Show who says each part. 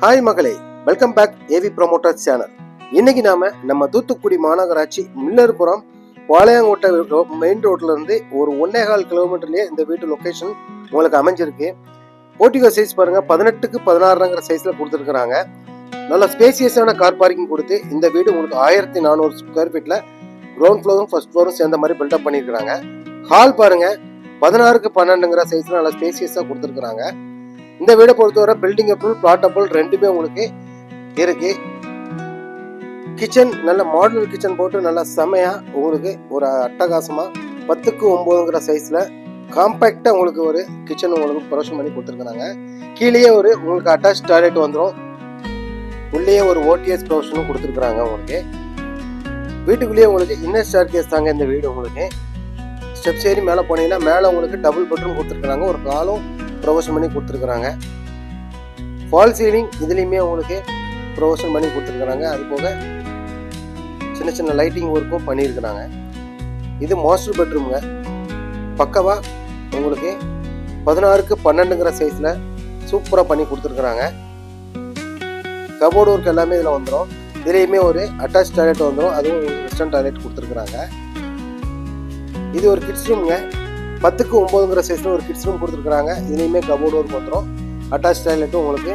Speaker 1: Hi மகளே, welcome back AV promoters channel. இன்னைக்கு நம்ம தூத்துக்குடி மாநகராட்சி மில்லர்புரம் பாளையங்கோட்டை மெயின் ரோட்ல இருந்து ஒரு 1.25 கிலோமீட்டர்லயே இந்த வீட்டு லொகேஷன் உங்களுக்கு அமைஞ்சிருக்கு. போர்டிகோ சைஸ் பாருங்க, 18க்கு 16ங்கிற சைஸ்ல கொடுத்துருக்காங்க. நல்ல ஸ்பேசியஸான கார் பார்க்கிங் கொடுத்து இந்த வீடு உங்களுக்கு 1400 ஸ்கொயர் ஃபீட்ல கிரவுண்ட் ஃப்ளோரும் ஃபர்ஸ்ட் ஃப்ளோரும் சேர்ந்த மாதிரி பில்டப் பண்ணியிருக்காங்க. ஹால் பாருங்க, 16க்கு 12ங்கிற சைஸ்ல நல்ல ஸ்பேசியஸா கொடுத்துருக்காங்க. இந்த வீடை பொறுத்தவரை பில்டிங் அப்ரூவல், பிளாட் அப்ரூவல் ரெண்டுமே உங்களுக்கு இருக்கு. கிச்சன் நல்ல மாடல் கிச்சன் போட்டு நல்லா செமையா உங்களுக்கு ஒரு அட்டகாசமா 10க்கு 9ங்கிற சைஸ்ல காம்பேக்டா உங்களுக்கு ஒரு கிச்சன் உங்களுக்கு ப்ரொவிஷன் பண்ணி கொடுத்துருக்காங்க. கீழேயே ஒரு உங்களுக்கு அட்டாச் டாய்லெட் வந்துடும். உள்ளேயே ஒரு ஓடிஎஸ் ப்ரொவிஷனும் கொடுத்துருக்காங்க. உங்களுக்கு வீட்டுக்குள்ளேயே உங்களுக்கு இன்னர் ஸ்டேர் கேஸ் தாங்க இந்த வீடு. உங்களுக்கு ஸ்டெப்ஸ் ஏறி மேலே போனீங்கன்னா மேலே உங்களுக்கு டபுள் பெட்ரூம் கொடுத்துருக்காங்க. ஒரு காலும் ப்ரொவிஷன் பண்ணி கொடுத்துருக்குறாங்க. ஃபால் சீலிங் இதுலேயுமே உங்களுக்கு ப்ரொவிஷன் பண்ணி கொடுத்துருக்குறாங்க. அது போக சின்ன சின்ன லைட்டிங் ஒர்க்கும் பண்ணியிருக்கிறாங்க. இது மாஸ்டர் பெட்ரூமுங்க. பக்கவா உங்களுக்கு 16க்கு 12ங்கிற சைஸில் சூப்பராக பண்ணி கொடுத்துருக்குறாங்க. கபோர்டு ஒர்க் எல்லாமே இதில் வந்துடும். இதுலேயுமே ஒரு அட்டாச் டாய்லெட் வந்துடும். அதுவும் வெஸ்டர்ன் டாய்லெட் கொடுத்துருக்குறாங்க. இது ஒரு கிட்ஸ் ரூமுங்க. 10க்கு 9ங்கிற சைஸில் ஒரு கிட்ஸ் ரூம் கொடுத்துருக்குறாங்க. இதுலேயுமே கபோர்டு ஒர்க் வந்துடும். அட்டாச் டாய்லெட்டும் உங்களுக்கு